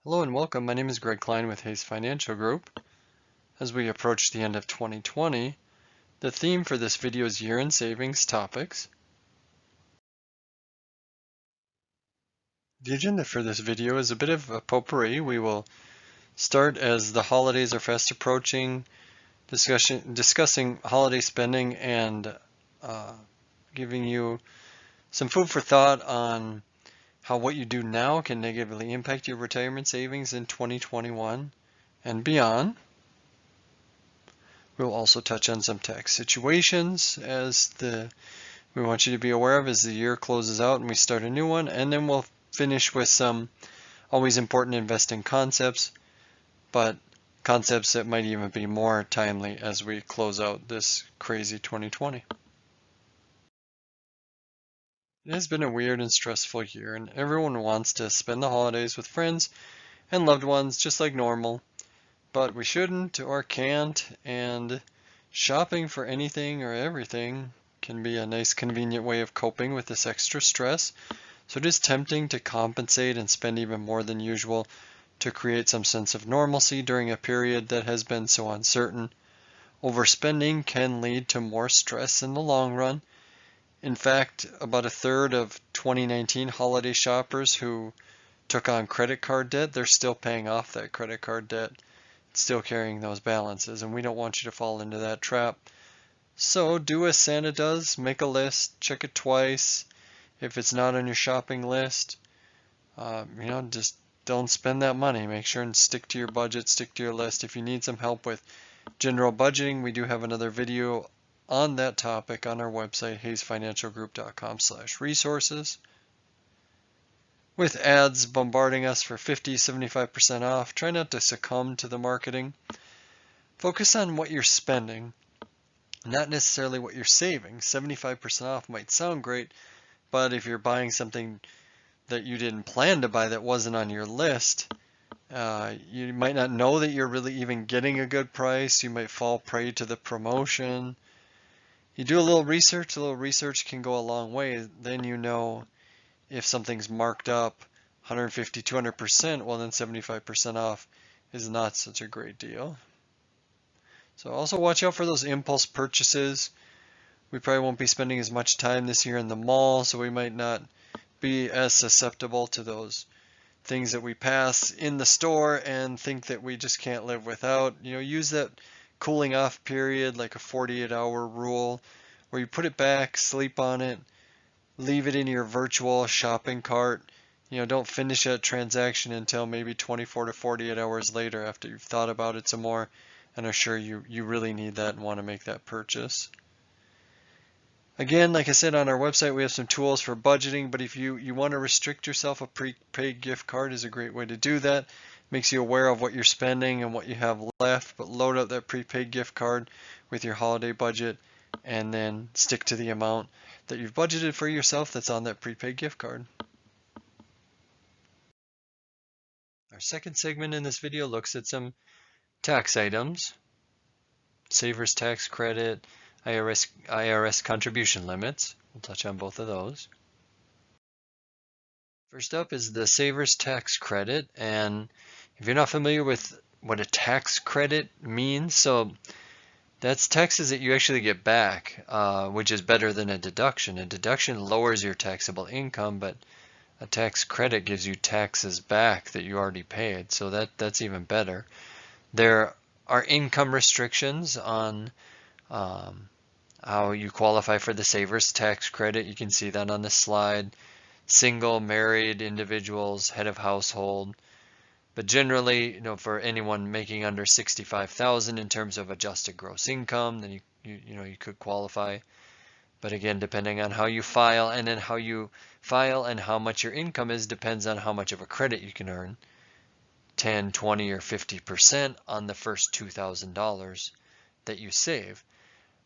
Hello and welcome. My name is Greg Klein with Hayes Financial Group. As we approach the end of 2020, the theme for this video is year-end savings topics. The agenda for this video is a bit of a potpourri. We will start as the holidays are fast approaching, discussing holiday spending and giving you some food for thought on how what you do now can negatively impact your retirement savings in 2021 and beyond. We'll also touch on some tax situations we want you to be aware of as the year closes out and we start a new one, and then we'll finish with some always important investing concepts, but concepts that might even be more timely as we close out this crazy 2020. It has been a weird and stressful year, and everyone wants to spend the holidays with friends and loved ones just like normal, but we shouldn't or can't, and shopping for anything or everything can be a nice convenient way of coping with this extra stress. So it is tempting to compensate and spend even more than usual to create some sense of normalcy during a period that has been so uncertain. Overspending can lead to more stress in the long run. In fact, about a third of 2019 holiday shoppers who took on credit card debt, they're still paying off that credit card debt, still carrying those balances, and we don't want you to fall into that trap. So do as Santa does, make a list, check it twice. If it's not on your shopping list, just don't spend that money. Make sure and stick to your budget, stick to your list. If you need some help with general budgeting, we do have another video on that topic on our website, hayesfinancialgroup.com/resources. With ads bombarding us for 50, 75% off, try not to succumb to the marketing. Focus on what you're spending, not necessarily what you're saving. 75% off might sound great, but if you're buying something that you didn't plan to buy that wasn't on your list, you might not know that you're really even getting a good price. You might fall prey to the promotion. You do a little research can go a long way. Then you know if something's marked up 150, 200%, well then 75% off is not such a great deal. So also watch out for those impulse purchases. We probably won't be spending as much time this year in the mall, so we might not be as susceptible to those things that we pass in the store and think that we just can't live without. Use that cooling off period, like a 48-hour rule, where you put it back, sleep on it, leave it in your virtual shopping cart. Don't finish a transaction until maybe 24 to 48 hours later after you've thought about it some more and are sure you really need that and want to make that purchase. Again, like I said, on our website we have some tools for budgeting, but if you want to restrict yourself, a prepaid gift card is a great way to do that. Makes you aware of what you're spending and what you have left, but load up that prepaid gift card with your holiday budget and then stick to the amount that you've budgeted for yourself that's on that prepaid gift card. Our second segment in this video looks at some tax items: Savers tax credit, IRS contribution limits. We'll touch on both of those. First up is the Savers tax credit, and if you're not familiar with what a tax credit means, so that's taxes that you actually get back, which is better than a deduction. A deduction lowers your taxable income, but a tax credit gives you taxes back that you already paid, so that's even better. There are income restrictions on how you qualify for the Savers tax credit. You can see that on the slide. Single, married individuals, head of household. But generally, for anyone making under $65,000 in terms of adjusted gross income, then you could qualify. But again, depending on how you file, and then how you file and how much your income is depends on how much of a credit you can earn. 10, 20, or 50% on the first $2,000 that you save.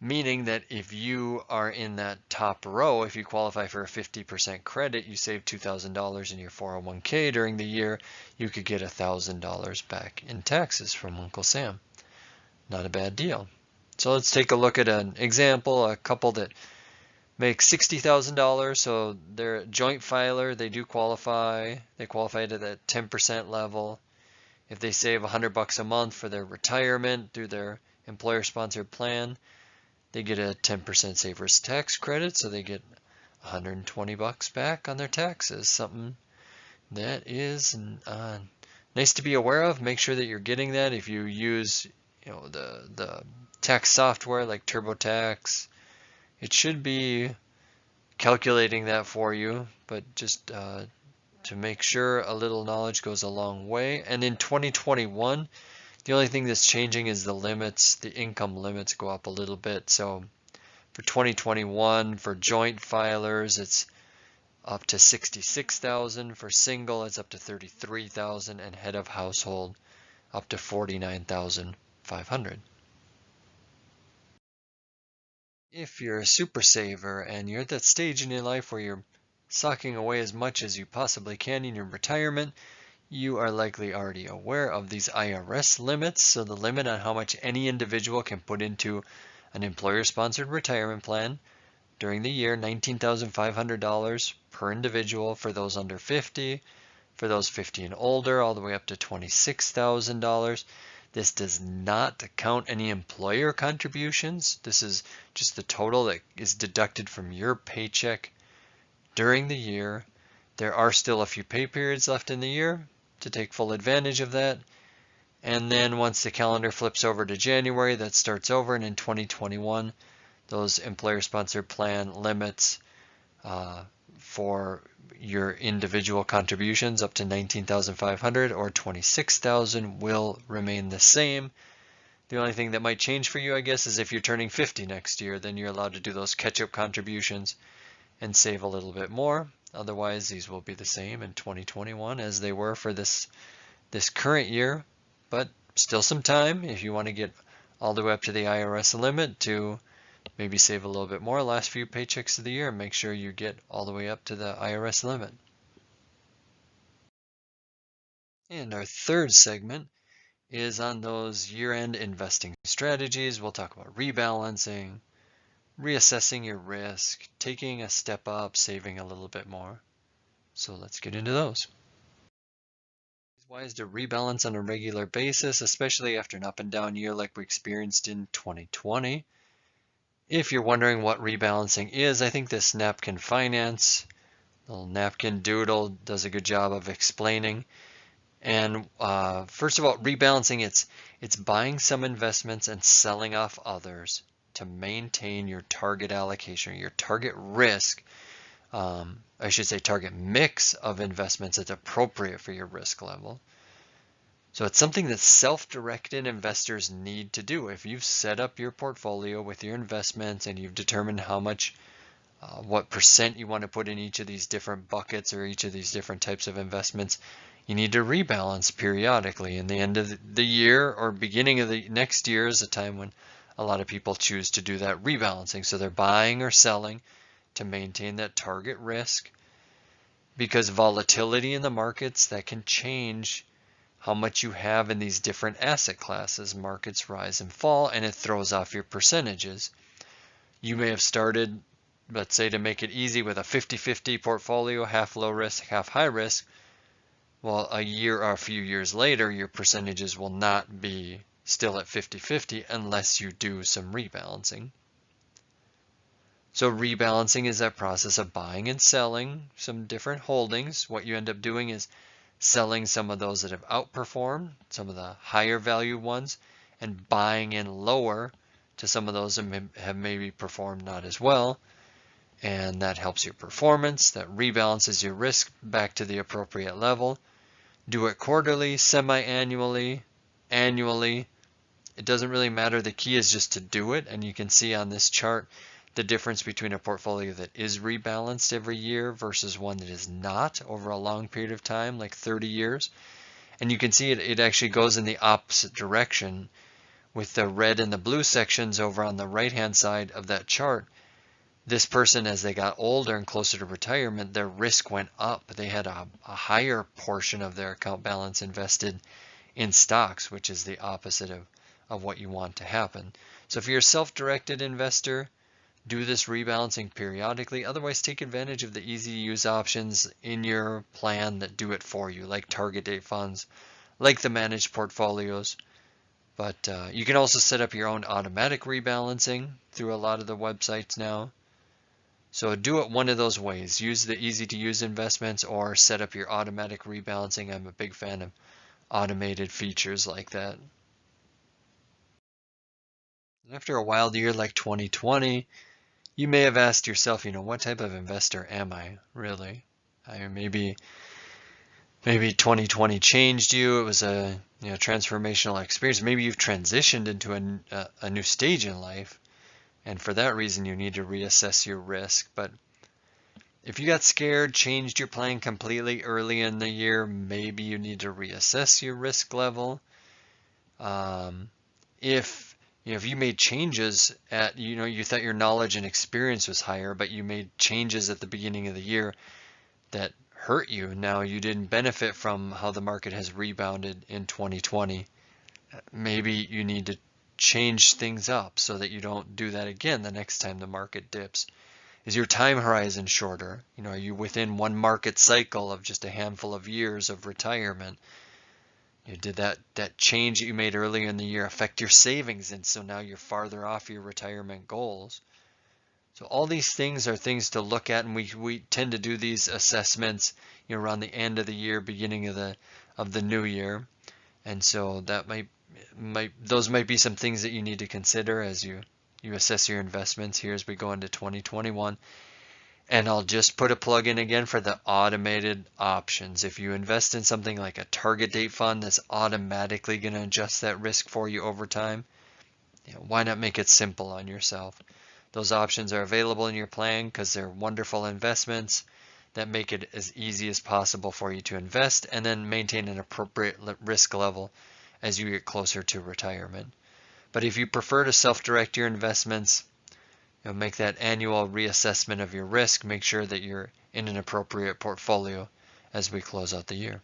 Meaning that if you are in that top row, if you qualify for a 50% credit, you save $2,000 in your 401k during the year, you could get $1,000 back in taxes from Uncle Sam. Not a bad deal. So let's take a look at an example, a couple that makes $60,000, so they're a joint filer, they do qualify. They qualify to that 10% level. If they save $100 a month for their retirement through their employer-sponsored plan, they get a 10% savers tax credit, so they get $120 back on their taxes. Something that is nice to be aware of. Make sure that you're getting that. If you use, the tax software like TurboTax, it should be calculating that for you. But just to make sure, a little knowledge goes a long way. And in 2021, the only thing that's changing is the limits. The income limits go up a little bit. So for 2021, for joint filers, it's up to $66,000. For single, it's up to $33,000, and head of household up to $49,500. If you're a super saver and you're at that stage in your life where you're socking away as much as you possibly can in your retirement, you are likely already aware of these IRS limits. So the limit on how much any individual can put into an employer-sponsored retirement plan during the year, $19,500 per individual for those under 50, for those 50 and older, all the way up to $26,000. This does not count any employer contributions. This is just the total that is deducted from your paycheck during the year. There are still a few pay periods left in the year to take full advantage of that. And then once the calendar flips over to January, that starts over, and in 2021, those employer-sponsored plan limits for your individual contributions up to $19,500 or $26,000 will remain the same. The only thing that might change for you, I guess, is if you're turning 50 next year, then you're allowed to do those catch-up contributions and save a little bit more. Otherwise, these will be the same in 2021 as they were for this current year, but still some time if you want to get all the way up to the IRS limit to maybe save a little bit more last few paychecks of the year. Make sure you get all the way up to the IRS limit. And our third segment is on those year-end investing strategies. We'll talk about rebalancing, reassessing your risk, taking a step up, saving a little bit more. So let's get into those. It's wise to rebalance on a regular basis, especially after an up and down year like we experienced in 2020. If you're wondering what rebalancing is, I think this napkin finance, little napkin doodle, does a good job of explaining. And first of all, rebalancing, it's buying some investments and selling off others to maintain your target allocation, your target risk, I should say target mix of investments that's appropriate for your risk level. So it's something that self-directed investors need to do. If you've set up your portfolio with your investments and you've determined how much, what percent you want to put in each of these different buckets or each of these different types of investments, you need to rebalance periodically. And the end of the year or beginning of the next year is a time when a lot of people choose to do that rebalancing. So they're buying or selling to maintain that target risk, because volatility in the markets, that can change how much you have in these different asset classes. Markets rise and fall, and it throws off your percentages. You may have started, let's say, to make it easy with a 50-50 portfolio, half low risk, half high risk. Well, a year or a few years later, your percentages will not be still at 50-50 unless you do some rebalancing. So rebalancing is that process of buying and selling some different holdings. What you end up doing is selling some of those that have outperformed, some of the higher value ones, and buying in lower to some of those that have maybe performed not as well. And that helps your performance, that rebalances your risk back to the appropriate level. Do it quarterly, semi-annually, annually. It doesn't really matter. The key is just to do it. And you can see on this chart the difference between a portfolio that is rebalanced every year versus one that is not over a long period of time, like 30 years. And you can see it actually goes in the opposite direction with the red and the blue sections over on the right-hand side of that chart. This person, as they got older and closer to retirement, their risk went up. They had a higher portion of their account balance invested in stocks, which is the opposite of what you want to happen. So if you're a self-directed investor, do this rebalancing periodically. Otherwise, take advantage of the easy-to-use options in your plan that do it for you, like target date funds, like the managed portfolios. But you can also set up your own automatic rebalancing through a lot of the websites now. So do it one of those ways. Use the easy-to-use investments or set up your automatic rebalancing. I'm a big fan of automated features like that. After a wild year like 2020, you may have asked yourself, what type of investor am I really? Maybe 2020 changed you. It was a transformational experience. Maybe you've transitioned into a new stage in life, and for that reason you need to reassess your risk. But if you got scared, changed your plan completely early in the year, maybe you need to reassess your risk level. If you made changes at you thought your knowledge and experience was higher, but you made changes at the beginning of the year that hurt you. Now you didn't benefit from how the market has rebounded in 2020. Maybe you need to change things up so that you don't do that again the next time the market dips. Is your time horizon shorter? Are you within one market cycle of just a handful of years of retirement? Did that change that you made earlier in the year affect your savings, and so now you're farther off your retirement goals? So all these things are things to look at, and we tend to do these assessments around the end of the year, beginning of the new year. And so that those might be some things that you need to consider as you assess your investments here as we go into 2021. And I'll just put a plug in again for the automated options. If you invest in something like a target date fund that's automatically going to adjust that risk for you over time, why not make it simple on yourself? Those options are available in your plan because they're wonderful investments that make it as easy as possible for you to invest and then maintain an appropriate risk level as you get closer to retirement. But if you prefer to self-direct your investments, make that annual reassessment of your risk, make sure that you're in an appropriate portfolio as we close out the year.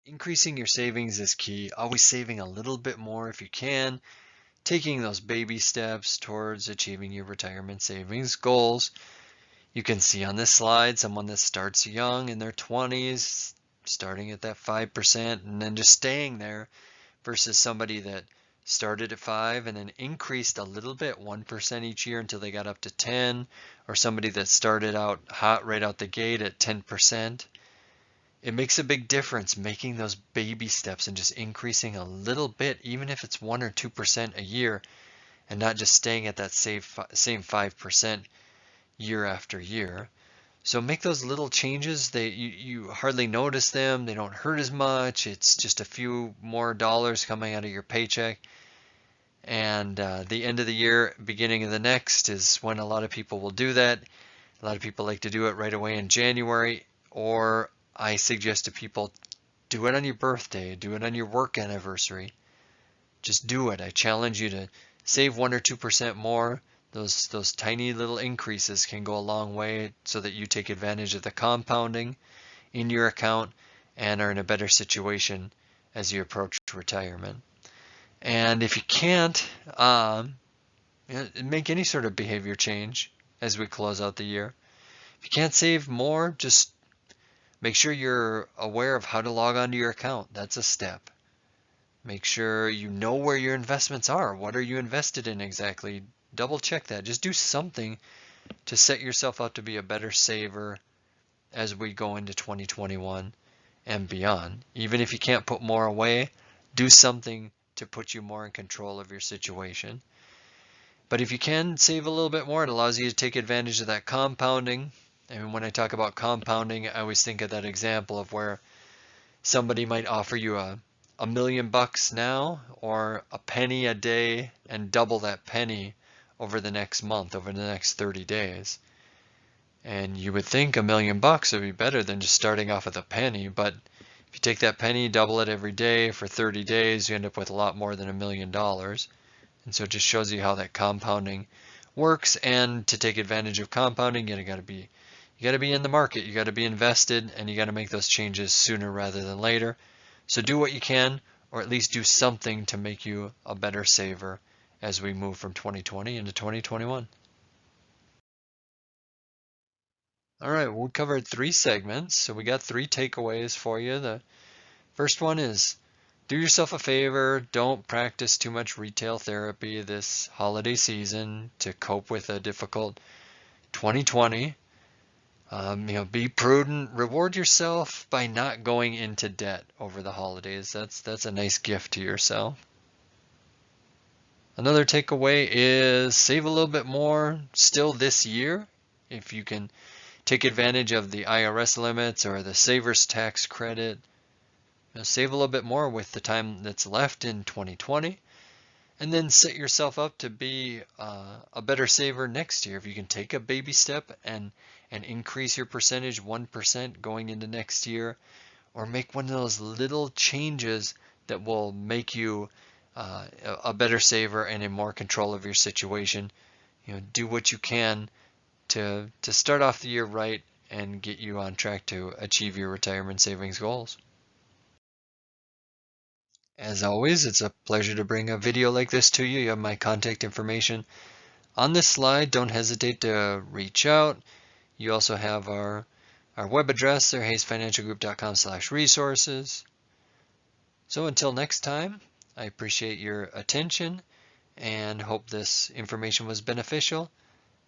Increasing your savings is key. Always saving a little bit more if you can. Taking those baby steps towards achieving your retirement savings goals. You can see on this slide someone that starts young in their 20s, starting at that 5% and then just staying there, versus somebody that started at 5 and then increased a little bit, 1% each year until they got up to 10, or somebody that started out hot right out the gate at 10%. It makes a big difference making those baby steps and just increasing a little bit, even if it's 1 or 2% a year, and not just staying at that same 5% year after year. So make those little changes. You hardly notice them. They don't hurt as much. It's just a few more dollars coming out of your paycheck. And the end of the year, beginning of the next is when a lot of people will do that. A lot of people like to do it right away in January, or I suggest to people, do it on your birthday, do it on your work anniversary. Just do it. I challenge you to save 1 or 2% more. Those tiny little increases can go a long way so that you take advantage of the compounding in your account and are in a better situation as you approach retirement. And if you can't make any sort of behavior change as we close out the year, if you can't save more, just make sure you're aware of how to log onto your account. That's a step. Make sure you know where your investments are. What are you invested in exactly? Double check that. Just do something to set yourself up to be a better saver as we go into 2021 and beyond. Even if you can't put more away, do something to put you more in control of your situation. But if you can save a little bit more, it allows you to take advantage of that compounding. And when I talk about compounding, I always think of that example of where somebody might offer you $1 million now, or a penny a day, and double that penny over the next month, over the next 30 days. And you would think $1 million would be better than just starting off with a penny, but if you take that penny, double it every day for 30 days, you end up with a lot more than $1 million. And so it just shows you how that compounding works. And to take advantage of compounding, you got to be in the market, you got to be invested, and you got to make those changes sooner rather than later. So do what you can, or at least do something to make you a better saver as we move from 2020 into 2021. All right, we covered 3 segments, so we got 3 takeaways for you. The first one is do yourself a favor, don't practice too much retail therapy this holiday season to cope with a difficult 2020. Be prudent, reward yourself by not going into debt over the holidays. That's a nice gift to yourself. Another takeaway is save a little bit more still this year. If you can take advantage of the IRS limits or the saver's tax credit, save a little bit more with the time that's left in 2020, and then set yourself up to be a better saver next year. If you can take a baby step and increase your percentage 1% going into next year, or make one of those little changes that will make you a better saver and in more control of your situation. Do what you can to start off the year right and get you on track to achieve your retirement savings goals. As always, it's a pleasure to bring a video like this to you. You have my contact information on this slide. Don't hesitate to reach out. You also have our web address there, hayesfinancialgroup.com/resources. So until next time, I appreciate your attention and hope this information was beneficial.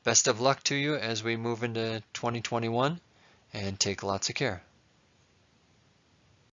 Best of luck to you as we move into 2021, and take lots of care.